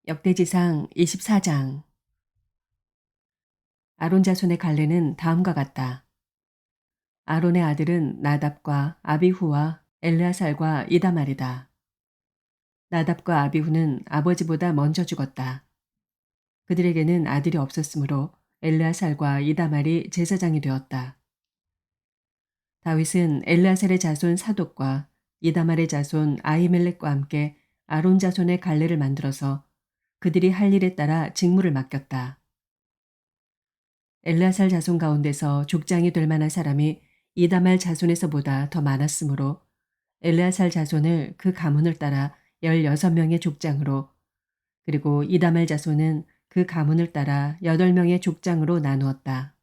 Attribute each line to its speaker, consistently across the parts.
Speaker 1: 역대지상 24장. 아론 자손의 갈래는 다음과 같다. 아론의 아들은 나답과 아비후와 엘르아살과 이다말이다. 나답과 아비후는 아버지보다 먼저 죽었다. 그들에게는 아들이 없었으므로 엘르아살과 이다말이 제사장이 되었다. 다윗은 엘르아살의 자손 사독과 이다말의 자손 아히멜렉과 함께 아론 자손의 갈래를 만들어서 그들이 할 일에 따라 직무를 맡겼다. 엘르아살 자손 가운데서 족장이 될 만한 사람이 이다말 자손에서보다 더 많았으므로 엘르아살 자손을 그 가문을 따라 16명의 족장으로, 그리고 이다말 자손은 그 가문을 따라 8명의 족장으로 나누었다.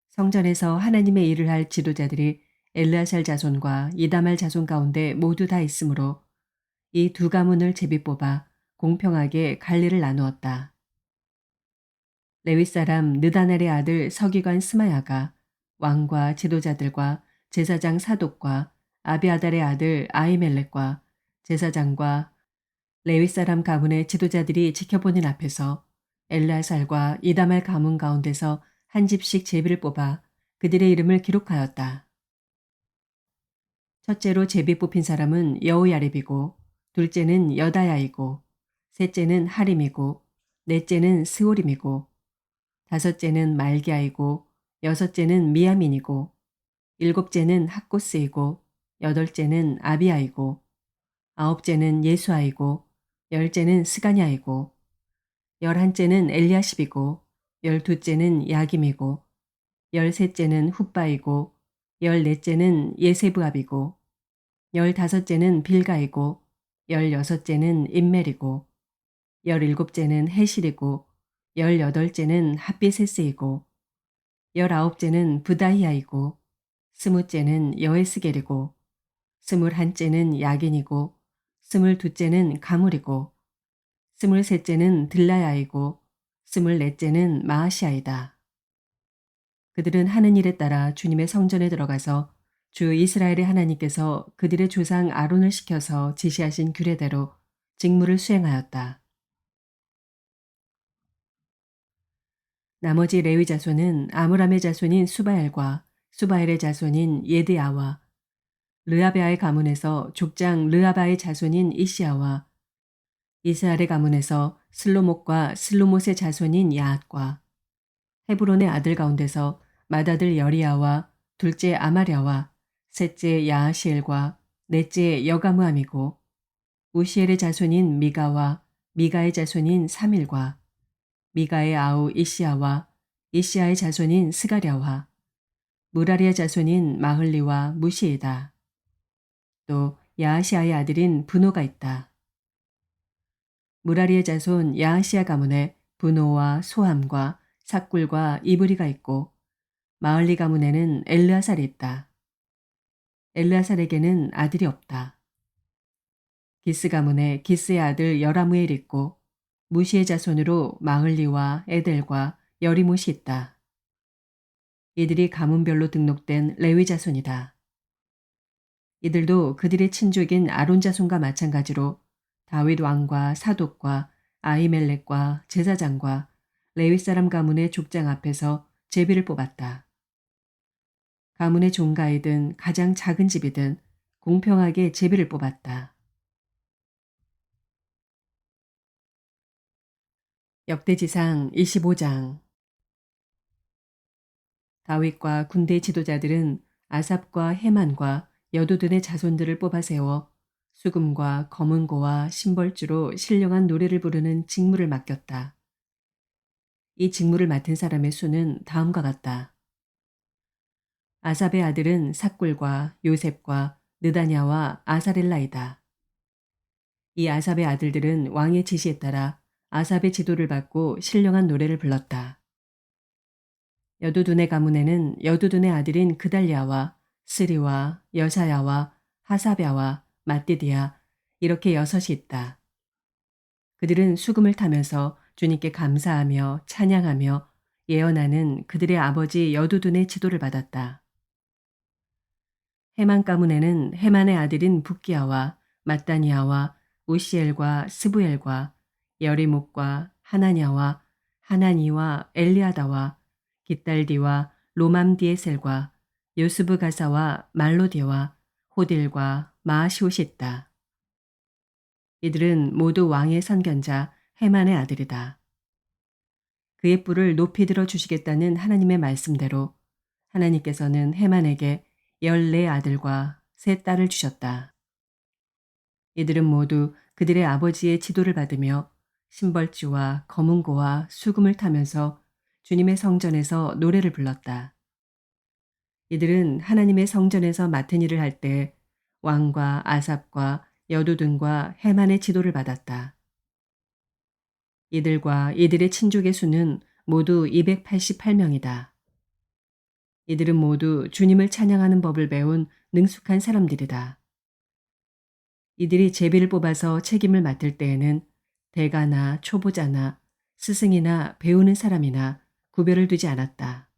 Speaker 1: 성전에서 하나님의 일을 할 지도자들이 엘르아살 자손과 이다말 자손 가운데 모두 다 있으므로 이 두 가문을 제비 뽑아 공평하게 관리를 나누었다. 레위 사람 느다넬의 아들 서기관 스마야가 왕과 지도자들과 제사장 사독과 아비아달의 아들 아히멜렉과 제사장과 레위 사람 가문의 지도자들이 지켜보는 앞에서 엘르아살과 이다말 가문 가운데서 한 집씩 제비를 뽑아 그들의 이름을 기록하였다. 첫째로 제비 뽑힌 사람은 여호야립이고, 둘째는 여다야이고, 셋째는 하림이고, 넷째는 스오림이고, 다섯째는 말기야이고, 여섯째는 미야민이고, 일곱째는 학고스이고, 여덟째는 아비야이고, 아홉째는 예수아이고, 열째는 스가냐이고, 열한째는 엘리야십이고, 열두째는 야김이고, 열셋째는 훗바이고, 열넷째는 예세브압이고, 열다섯째는 빌가이고, 열여섯째는 임멜이고, 열일곱째는 헤실이고, 열여덟째는 핫비세스이고, 열아홉째는 부다히야이고, 스무째는 여에스겔이고, 스물한째는 야긴이고, 스물두째는 가물이고, 스물셋째는 들라야이고, 스물넷째는 마아시아이다. 그들은 하는 일에 따라 주님의 성전에 들어가서 주 이스라엘의 하나님께서 그들의 조상 아론을 시켜서 지시하신 규례대로 직무를 수행하였다. 나머지 레위 자손은 아므람의 자손인 수바엘과 수바엘의 자손인 예드야와 르아베아의 가문에서 족장 르아바의 자손인 이시야와 이스라엘의 가문에서 슬로못과 슬로못의 자손인 야앗과 헤브론의 아들 가운데서 맏아들 여리야와 둘째 아마랴와 셋째 야하시엘과 넷째 여가무함이고, 우시엘의 자손인 미가와 미가의 자손인 사밀과 미가의 아우 이시야와 이시야의 자손인 스가랴와 무라리의 자손인 마흘리와 무시이다. 또 야하시아의 아들인 분호가 있다. 무라리의 자손 야하시아 가문에 분호와 소함과 삭굴과 이브리가 있고, 마흘리 가문에는 엘르아살이 있다. 엘르아살에게는 아들이 없다. 기스 가문에 기스의 아들 여라무엘 있고, 무시의 자손으로 마흘리와 에델과 여리못이 있다. 이들이 가문별로 등록된 레위 자손이다. 이들도 그들의 친족인 아론 자손과 마찬가지로 다윗 왕과 사독과 아히멜렉과 제사장과 레위 사람 가문의 족장 앞에서 제비를 뽑았다. 가문의 종가이든 가장 작은 집이든 공평하게 제비를 뽑았다. 역대지상 25장. 다윗과 군대 지도자들은 아삽과 헤만과 여두둔의 자손들을 뽑아 세워 수금과 검은고와 심벌주로 신령한 노래를 부르는 직무를 맡겼다. 이 직무를 맡은 사람의 수는 다음과 같다. 아삽의 아들은 삭굴과 요셉과 느다냐와 아사렐라이다. 이 아삽의 아들들은 왕의 지시에 따라 아삽의 지도를 받고 신령한 노래를 불렀다. 여두둔의 가문에는 여두둔의 아들인 그달리아와 스리와 여사야와 하사랴와 마띠디아 이렇게 여섯이 있다. 그들은 수금을 타면서 주님께 감사하며 찬양하며 예언하는 그들의 아버지 여두둔의 지도를 받았다. 헤만 가문에는 헤만의 아들인 붓기야와 mat다니아와 우시엘과 스부엘과 여리목과 하나냐와 하나니와 엘리아다와 깃달디와 로맘디에셀과 요스브 가사와 말로디와 호딜과 마시오시다. 이들은 모두 왕의 선견자 헤만의 아들이다. 그의 뿔을 높이 들어 주시겠다는 하나님의 말씀대로 하나님께서는 헤만에게 14 아들과 3 딸을 주셨다. 이들은 모두 그들의 아버지의 지도를 받으며 심벌지와 검은고와 수금을 타면서 주님의 성전에서 노래를 불렀다. 이들은 하나님의 성전에서 맡은 일을 할 때 왕과 아삽과 여두둔과 헤만의 지도를 받았다. 이들과 이들의 친족의 수는 모두 288명이다. 이들은 모두 주님을 찬양하는 법을 배운 능숙한 사람들이다. 이들이 제비를 뽑아서 책임을 맡을 때에는 대가나 초보자나 스승이나 배우는 사람이나 구별을 두지 않았다.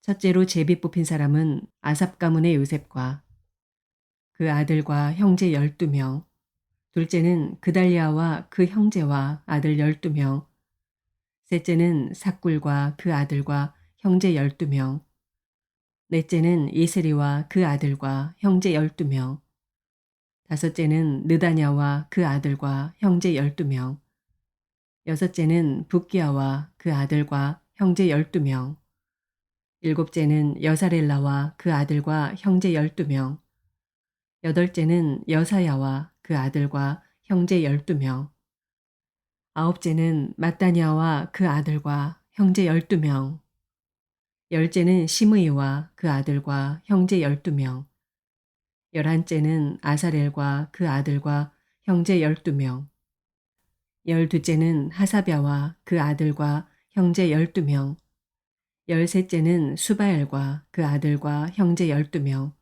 Speaker 1: 첫째로 제비 뽑힌 사람은 아삽 가문의 요셉과 그 아들과 형제 12명, 둘째는 그달리아와 그 형제와 아들 12명, 셋째는 삭굴과 그 아들과 형제 12명, 넷째는 이스리와 그 아들과 형제 12명, 다섯째는 느다냐와 그 아들과 형제 12명, 여섯째는 붓기야와 그 아들과 형제 12명, 일곱째는 여사렐라와 그 아들과 형제 12명, 여덟째는 여사야와 그 아들과 형제 12명, 아홉째는 마따냐와 그 아들과 형제 12명, 열째는 시므이와 그 아들과 형제 12명, 열한째는 아사렐과 그 아들과 형제 12명, 열두째는 하사랴와 그 아들과 형제 12명, 열셋째는 수바엘과 그 아들과 형제 12명,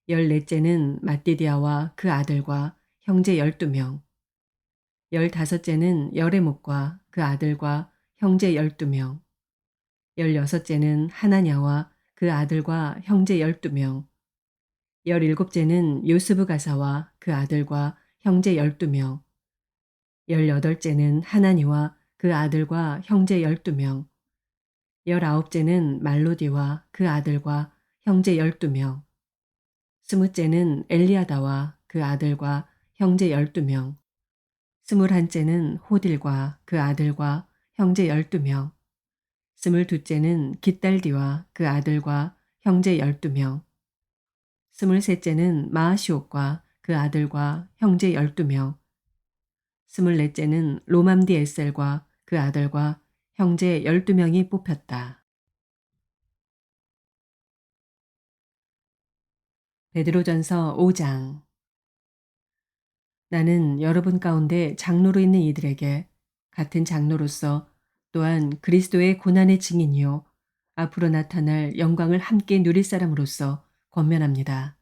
Speaker 1: 열넷째는 마띠디아와 그 아들과 형제 12명, 열다섯째는 여레목과 그 아들과 형제 12명, 열여섯째는 하나냐와 그 아들과 형제 12명, 열일곱째는 요스브 가사와 그 아들과 형제 12명, 열여덟째는 하나니와 그 아들과 형제 12명, 열아홉째는 말로디와 그 아들과 형제 12명, 스무째는 엘리아다와 그 아들과 형제 12명, 스물한째는 호딜과 그 아들과 형제 12명, 스물두째는 깃달디와 그 아들과 형제 12명, 스물셋째는 마아시옥과 그 아들과 형제 12명, 스물넷째는 로맘디 에셀과 그 아들과 형제 12명이 뽑혔다. 베드로전서 5장. 나는 여러분 가운데 장로로 있는 이들에게 같은 장로로서 또한 그리스도의 고난의 증인이요 앞으로 나타날 영광을 함께 누릴 사람으로서 권면합니다.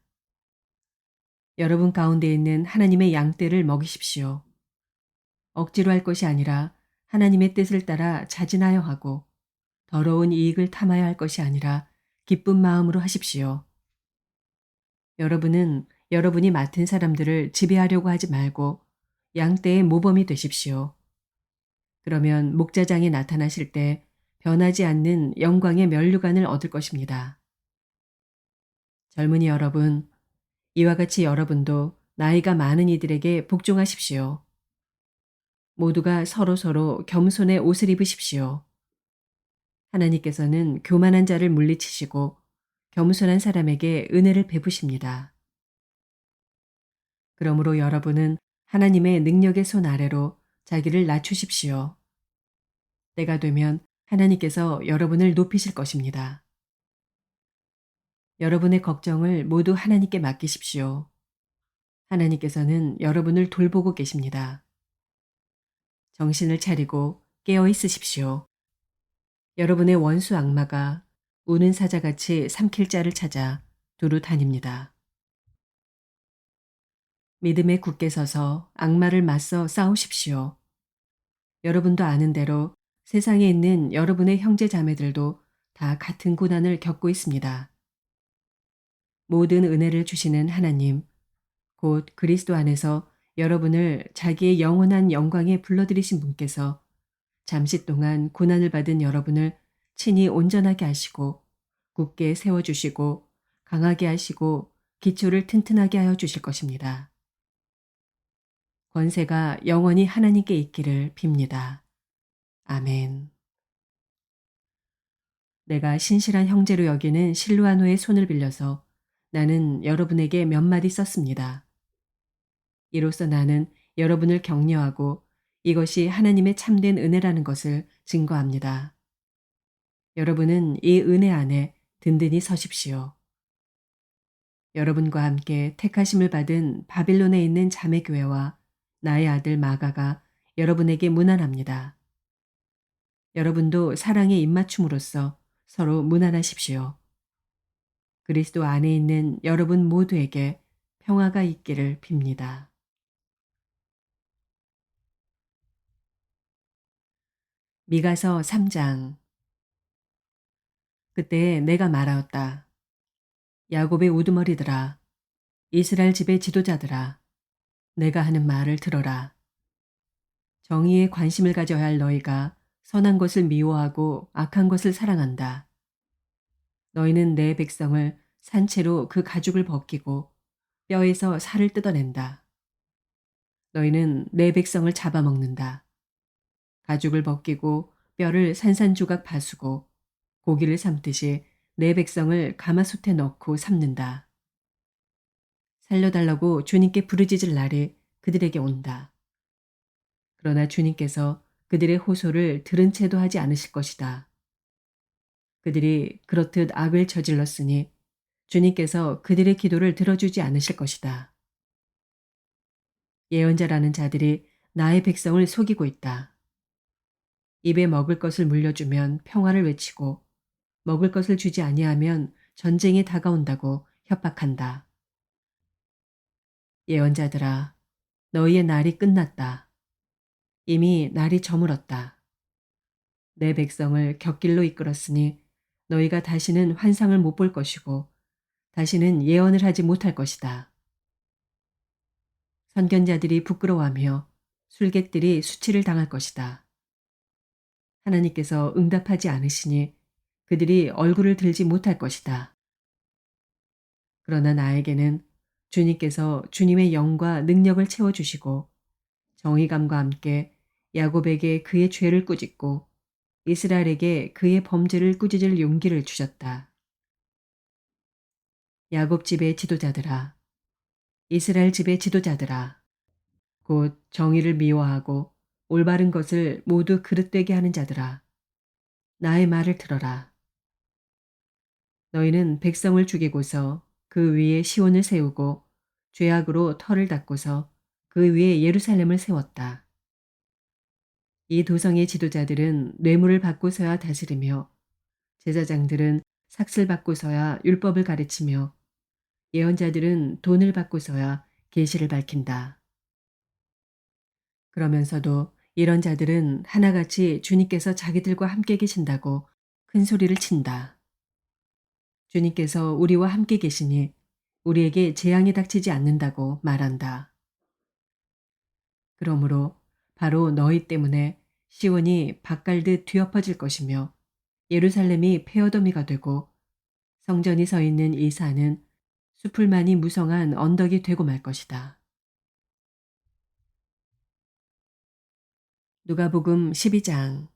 Speaker 1: 여러분 가운데 있는 하나님의 양떼를 먹이십시오. 억지로 할 것이 아니라 하나님의 뜻을 따라 자진하여 하고 더러운 이익을 탐하여 할 것이 아니라 기쁜 마음으로 하십시오. 여러분은 여러분이 맡은 사람들을 지배하려고 하지 말고 양떼의 모범이 되십시오. 그러면 목자장이 나타나실 때 변하지 않는 영광의 면류관을 얻을 것입니다. 젊은이 여러분, 이와 같이 여러분도 나이가 많은 이들에게 복종하십시오. 모두가 서로서로 겸손의 옷을 입으십시오. 하나님께서는 교만한 자를 물리치시고 겸손한 사람에게 은혜를 베푸십니다. 그러므로 여러분은 하나님의 능력의 손 아래로 자기를 낮추십시오. 때가 되면 하나님께서 여러분을 높이실 것입니다. 여러분의 걱정을 모두 하나님께 맡기십시오. 하나님께서는 여러분을 돌보고 계십니다. 정신을 차리고 깨어 있으십시오. 여러분의 원수 악마가 우는 사자같이 삼킬 자를 찾아 두루 다닙니다. 믿음에 굳게 서서 악마를 맞서 싸우십시오. 여러분도 아는 대로 세상에 있는 여러분의 형제 자매들도 다 같은 고난을 겪고 있습니다. 모든 은혜를 주시는 하나님, 곧 그리스도 안에서 여러분을 자기의 영원한 영광에 불러들이신 분께서 잠시 동안 고난을 받은 여러분을 친히 온전하게 하시고 굳게 세워주시고 강하게 하시고 기초를 튼튼하게 하여 주실 것입니다. 권세가 영원히 하나님께 있기를 빕니다. 아멘. 내가 신실한 형제로 여기는 실루아노의 손을 빌려서 나는 여러분에게 몇 마디 썼습니다. 이로써 나는 여러분을 격려하고 이것이 하나님의 참된 은혜라는 것을 증거합니다. 여러분은 이 은혜 안에 든든히 서십시오. 여러분과 함께 택하심을 받은 바빌론에 있는 자매교회와 나의 아들 마가가 여러분에게 문안합니다. 여러분도 사랑의 입맞춤으로써 서로 문안하십시오. 그리스도 안에 있는 여러분 모두에게 평화가 있기를 빕니다. 미가서 3장. 그때 내가 말하였다. 야곱의 우두머리들아, 이스라엘 집의 지도자들아, 내가 하는 말을 들어라. 정의에 관심을 가져야 할 너희가 선한 것을 미워하고 악한 것을 사랑한다. 너희는 내 백성을 산채로 그 가죽을 벗기고 뼈에서 살을 뜯어낸다. 너희는 내 백성을 잡아먹는다. 가죽을 벗기고 뼈를 산산조각 바수고 고기를 삶듯이 내 백성을 가마솥에 넣고 삶는다. 살려달라고 주님께 부르짖을 날이 그들에게 온다. 그러나 주님께서 그들의 호소를 들은 채도 하지 않으실 것이다. 그들이 그렇듯 악을 저질렀으니 주님께서 그들의 기도를 들어주지 않으실 것이다. 예언자라는 자들이 나의 백성을 속이고 있다. 입에 먹을 것을 물려주면 평화를 외치고 먹을 것을 주지 아니하면 전쟁이 다가온다고 협박한다. 예언자들아, 너희의 날이 끝났다. 이미 날이 저물었다. 내 백성을 곁길로 이끌었으니 너희가 다시는 환상을 못 볼 것이고 다시는 예언을 하지 못할 것이다. 선견자들이 부끄러워하며 술객들이 수치를 당할 것이다. 하나님께서 응답하지 않으시니 그들이 얼굴을 들지 못할 것이다. 그러나 나에게는 주님께서 주님의 영과 능력을 채워주시고 정의감과 함께 야곱에게 그의 죄를 꾸짖고 이스라엘에게 그의 범죄를 꾸짖을 용기를 주셨다. 야곱 집의 지도자들아, 이스라엘 집의 지도자들아, 곧 정의를 미워하고 올바른 것을 모두 그릇되게 하는 자들아, 나의 말을 들어라. 너희는 백성을 죽이고서 그 위에 시온을 세우고 죄악으로 터를 닦고서 그 위에 예루살렘을 세웠다. 이 도성의 지도자들은 뇌물을 받고서야 다스리며 제사장들은 삭슬 받고서야 율법을 가르치며 예언자들은 돈을 받고서야 계시를 밝힌다. 그러면서도 이런 자들은 하나같이 주님께서 자기들과 함께 계신다고 큰 소리를 친다. 주님께서 우리와 함께 계시니 우리에게 재앙이 닥치지 않는다고 말한다. 그러므로 바로 너희 때문에 시온이 밭갈듯 뒤엎어질 것이며 예루살렘이 폐허더미가 되고 성전이 서 있는 이 산은 수풀만이 무성한 언덕이 되고 말 것이다. 누가복음 12장.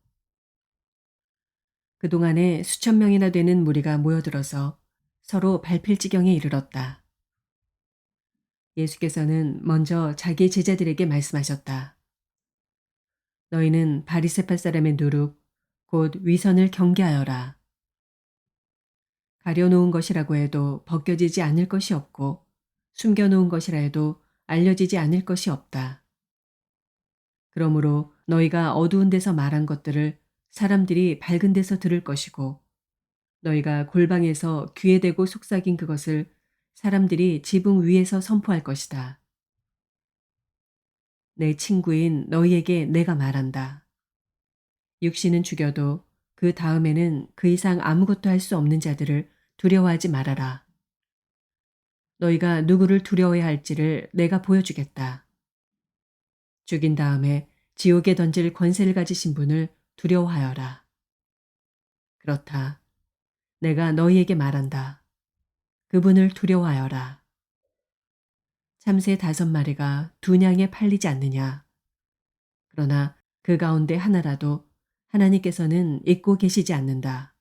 Speaker 1: 그동안에 수천 명이나 되는 무리가 모여들어서 서로 밟힐 지경에 이르렀다. 예수께서는 먼저 자기 제자들에게 말씀하셨다. 너희는 바리새파 사람의 누룩, 곧 위선을 경계하여라. 가려놓은 것이라고 해도 벗겨지지 않을 것이 없고 숨겨놓은 것이라 해도 알려지지 않을 것이 없다. 그러므로 너희가 어두운 데서 말한 것들을 사람들이 밝은 데서 들을 것이고 너희가 골방에서 귀에 대고 속삭인 그것을 사람들이 지붕 위에서 선포할 것이다. 내 친구인 너희에게 내가 말한다. 육신은 죽여도 그 다음에는 그 이상 아무것도 할 수 없는 자들을 두려워하지 말아라. 너희가 누구를 두려워해야 할지를 내가 보여주겠다. 죽인 다음에 지옥에 던질 권세를 가지신 분을 두려워하여라. 그렇다. 내가 너희에게 말한다. 그분을 두려워하여라. 참새 5마리가 2냥에 팔리지 않느냐. 그러나 그 가운데 하나라도 하나님께서는 잊고 계시지 않는다.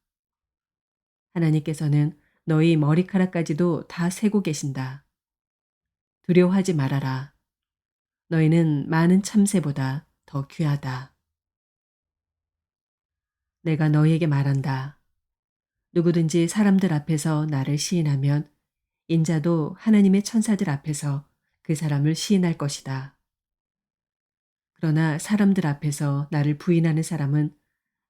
Speaker 1: 하나님께서는 너희 머리카락까지도 다 세고 계신다. 두려워하지 말아라. 너희는 많은 참새보다 더 귀하다. 내가 너희에게 말한다. 누구든지 사람들 앞에서 나를 시인하면 인자도 하나님의 천사들 앞에서 그 사람을 시인할 것이다. 그러나 사람들 앞에서 나를 부인하는 사람은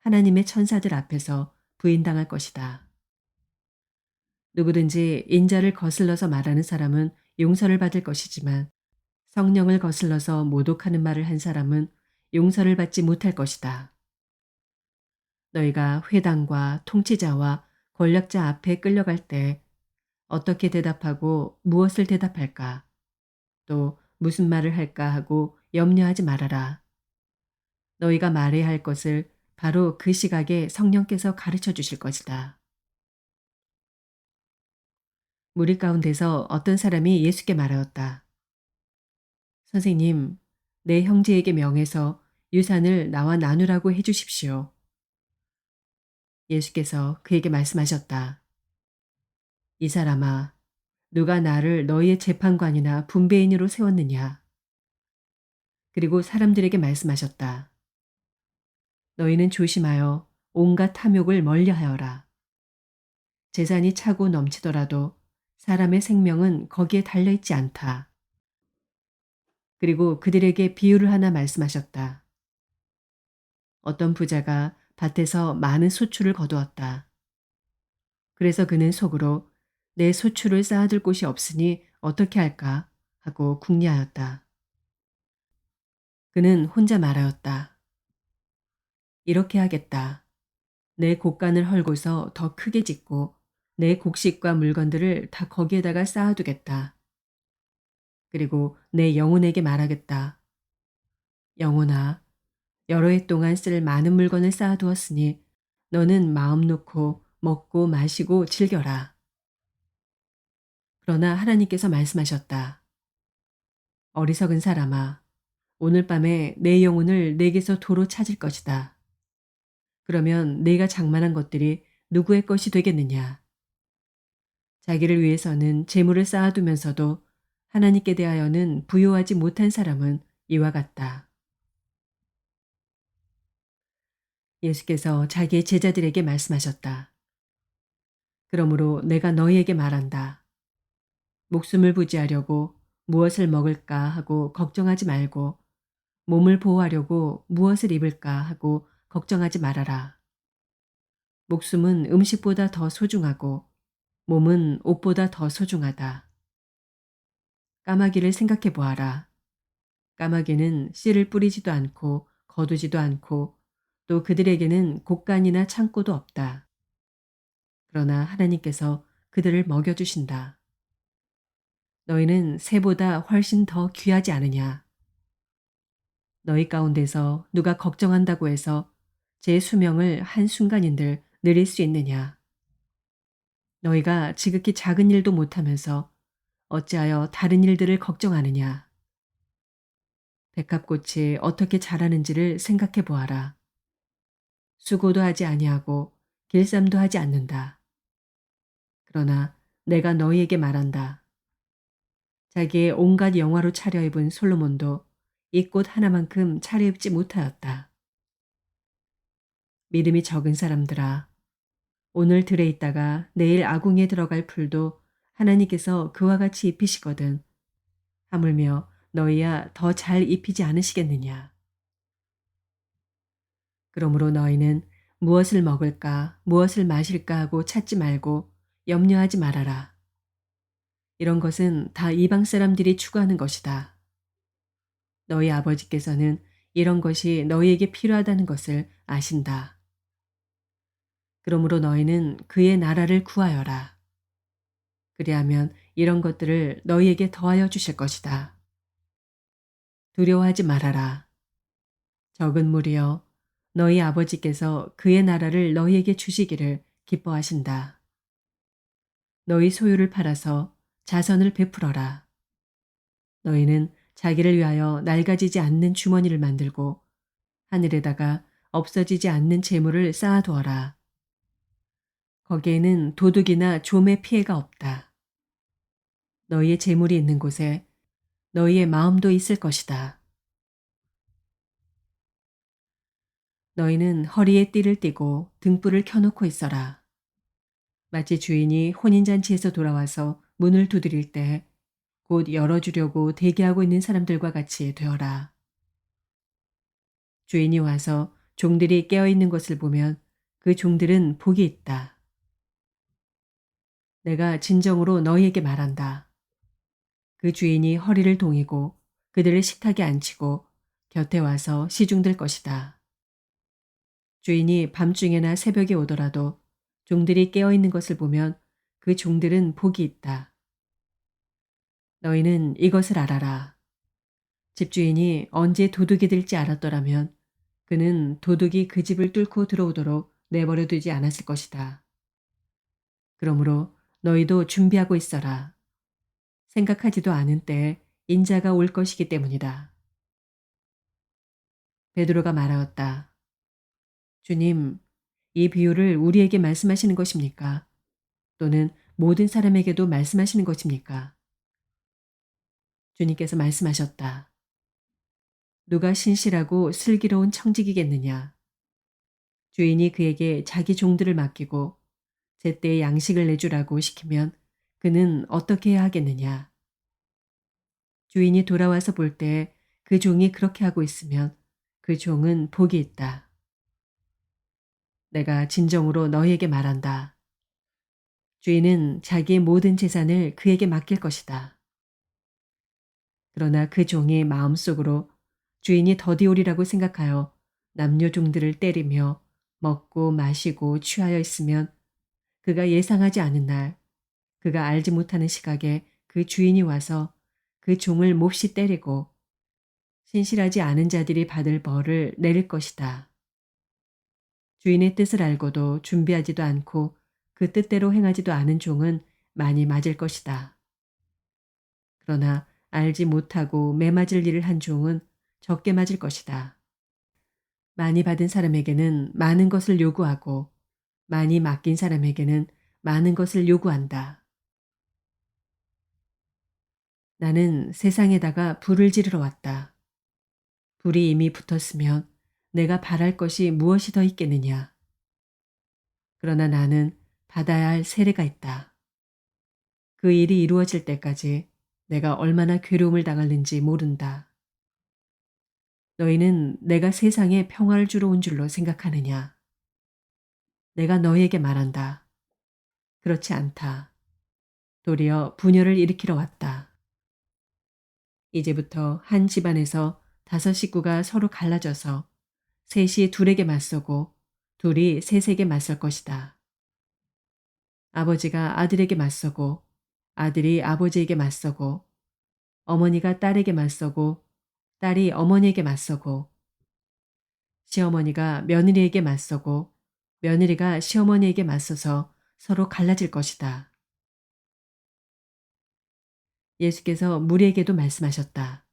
Speaker 1: 하나님의 천사들 앞에서 부인당할 것이다. 누구든지 인자를 거슬러서 말하는 사람은 용서를 받을 것이지만 성령을 거슬러서 모독하는 말을 한 사람은 용서를 받지 못할 것이다. 너희가 회당과 통치자와 권력자 앞에 끌려갈 때 어떻게 대답하고 무엇을 대답할까? 또 무슨 말을 할까 하고 염려하지 말아라. 너희가 말해야 할 것을 바로 그 시각에 성령께서 가르쳐 주실 것이다. 무리 가운데서 어떤 사람이 예수께 말하였다. 선생님, 내 형제에게 명해서 유산을 나와 나누라고 해 주십시오. 예수께서 그에게 말씀하셨다. 이 사람아, 누가 나를 너희의 재판관이나 분배인으로 세웠느냐? 그리고 사람들에게 말씀하셨다. 너희는 조심하여 온갖 탐욕을 멀리하여라. 재산이 차고 넘치더라도 사람의 생명은 거기에 달려있지 않다. 그리고 그들에게 비유를 하나 말씀하셨다. 어떤 부자가 밭에서 많은 소출을 거두었다. 그래서 그는 속으로 내 소출을 쌓아둘 곳이 없으니 어떻게 할까 하고 궁리하였다. 그는 혼자 말하였다. 이렇게 하겠다. 내 곡간을 헐고서 더 크게 짓고 내 곡식과 물건들을 다 거기에다가 쌓아두겠다. 그리고 내 영혼에게 말하겠다. 영혼아, 여러 해 동안 쓸 많은 물건을 쌓아두었으니 너는 마음 놓고 먹고 마시고 즐겨라. 그러나 하나님께서 말씀하셨다. 어리석은 사람아, 오늘 밤에 내 영혼을 내게서 도로 찾을 것이다. 그러면 내가 장만한 것들이 누구의 것이 되겠느냐? 자기를 위해서는 재물을 쌓아두면서도 하나님께 대하여는 부요하지 못한 사람은 이와 같다. 예수께서 자기의 제자들에게 말씀하셨다. 그러므로 내가 너희에게 말한다. 목숨을 부지하려고 무엇을 먹을까 하고 걱정하지 말고 몸을 보호하려고 무엇을 입을까 하고 걱정하지 말아라. 목숨은 음식보다 더 소중하고 몸은 옷보다 더 소중하다. 까마귀를 생각해 보아라. 까마귀는 씨를 뿌리지도 않고 거두지도 않고 또 그들에게는 곡간이나 창고도 없다. 그러나 하나님께서 그들을 먹여주신다. 너희는 새보다 훨씬 더 귀하지 않으냐. 너희 가운데서 누가 걱정한다고 해서 제 수명을 한순간인들 느릴 수 있느냐. 너희가 지극히 작은 일도 못하면서 어찌하여 다른 일들을 걱정하느냐. 백합꽃이 어떻게 자라는지를 생각해 보아라. 수고도 하지 아니하고 길쌈도 하지 않는다. 그러나 내가 너희에게 말한다. 자기의 온갖 영화로 차려입은 솔로몬도 이 꽃 하나만큼 차려입지 못하였다. 믿음이 적은 사람들아, 오늘 들에 있다가 내일 아궁이에 들어갈 풀도 하나님께서 그와 같이 입히시거든 하물며 너희야 더 잘 입히지 않으시겠느냐. 그러므로 너희는 무엇을 먹을까 무엇을 마실까 하고 찾지 말고 염려하지 말아라. 이런 것은 다 이방 사람들이 추구하는 것이다. 너희 아버지께서는 이런 것이 너희에게 필요하다는 것을 아신다. 그러므로 너희는 그의 나라를 구하여라. 그리하면 이런 것들을 너희에게 더하여 주실 것이다. 두려워하지 말아라. 적은 무리여, 너희 아버지께서 그의 나라를 너희에게 주시기를 기뻐하신다. 너희 소유를 팔아서 자선을 베풀어라. 너희는 자기를 위하여 낡아지지 않는 주머니를 만들고 하늘에다가 없어지지 않는 재물을 쌓아두어라. 거기에는 도둑이나 좀의 피해가 없다. 너희의 재물이 있는 곳에 너희의 마음도 있을 것이다. 너희는 허리에 띠를 띠고 등불을 켜놓고 있어라. 마치 주인이 혼인잔치에서 돌아와서 문을 두드릴 때 곧 열어주려고 대기하고 있는 사람들과 같이 되어라. 주인이 와서 종들이 깨어있는 것을 보면 그 종들은 복이 있다. 내가 진정으로 너희에게 말한다. 그 주인이 허리를 동이고 그들을 식탁에 앉히고 곁에 와서 시중들 것이다. 주인이 밤중에나 새벽에 오더라도 종들이 깨어있는 것을 보면 그 종들은 복이 있다. 너희는 이것을 알아라. 집주인이 언제 도둑이 들지 알았더라면 그는 도둑이 그 집을 뚫고 들어오도록 내버려 두지 않았을 것이다. 그러므로 너희도 준비하고 있어라. 생각하지도 않은 때에 인자가 올 것이기 때문이다. 베드로가 말하였다. 주님, 이 비유를 우리에게 말씀하시는 것입니까? 또는 모든 사람에게도 말씀하시는 것입니까? 주님께서 말씀하셨다. 누가 신실하고 슬기로운 청직이겠느냐? 주인이 그에게 자기 종들을 맡기고 제때에 양식을 내주라고 시키면 그는 어떻게 해야 하겠느냐? 주인이 돌아와서 볼 때 그 종이 그렇게 하고 있으면 그 종은 복이 있다. 내가 진정으로 너희에게 말한다. 주인은 자기의 모든 재산을 그에게 맡길 것이다. 그러나 그 종이 마음속으로 주인이 더디오리라고 생각하여 남녀 종들을 때리며 먹고 마시고 취하여 있으면 그가 예상하지 않은 날, 그가 알지 못하는 시각에 그 주인이 와서 그 종을 몹시 때리고 신실하지 않은 자들이 받을 벌을 내릴 것이다. 주인의 뜻을 알고도 준비하지도 않고 그 뜻대로 행하지도 않은 종은 많이 맞을 것이다. 그러나 알지 못하고 매맞을 일을 한 종은 적게 맞을 것이다. 많이 받은 사람에게는 많은 것을 요구하고 많이 맡긴 사람에게는 많은 것을 요구한다. 나는 세상에다가 불을 지르러 왔다. 불이 이미 붙었으면 내가 바랄 것이 무엇이 더 있겠느냐. 그러나 나는 받아야 할 세례가 있다. 그 일이 이루어질 때까지 내가 얼마나 괴로움을 당할는지 모른다. 너희는 내가 세상에 평화를 주러 온 줄로 생각하느냐. 내가 너희에게 말한다. 그렇지 않다. 도리어 분열을 일으키러 왔다. 이제부터 한 집안에서 5 식구가 서로 갈라져서 셋이 둘에게 맞서고 둘이 셋에게 맞설 것이다. 아버지가 아들에게 맞서고 아들이 아버지에게 맞서고 어머니가 딸에게 맞서고 딸이 어머니에게 맞서고 시어머니가 며느리에게 맞서고 며느리가 시어머니에게 맞서서 서로 갈라질 것이다. 예수께서 무리에게도 말씀하셨다.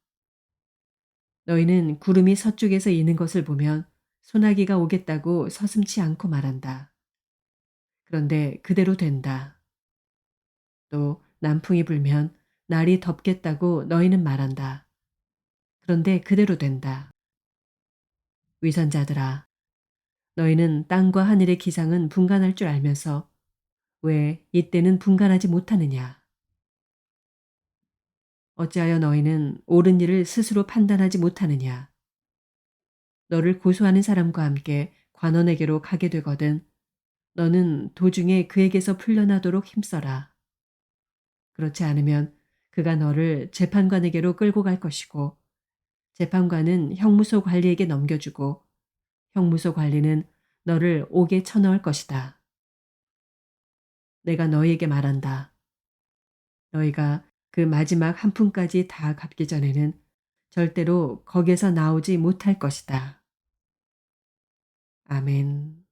Speaker 1: 너희는 구름이 서쪽에서 이는 것을 보면 소나기가 오겠다고 서슴지 않고 말한다. 그런데 그대로 된다. 또 남풍이 불면 날이 덥겠다고 너희는 말한다. 그런데 그대로 된다. 위선자들아, 너희는 땅과 하늘의 기상은 분간할 줄 알면서 왜 이때는 분간하지 못하느냐? 어찌하여 너희는 옳은 일을 스스로 판단하지 못하느냐? 너를 고소하는 사람과 함께 관원에게로 가게 되거든 너는 도중에 그에게서 풀려나도록 힘써라. 그렇지 않으면 그가 너를 재판관에게로 끌고 갈 것이고 재판관은 형무소 관리에게 넘겨주고 형무소 관리는 너를 옥에 쳐넣을 것이다. 내가 너희에게 말한다. 너희가 그 마지막 한 푼까지 다 갚기 전에는 절대로 거기에서 나오지 못할 것이다. 아멘.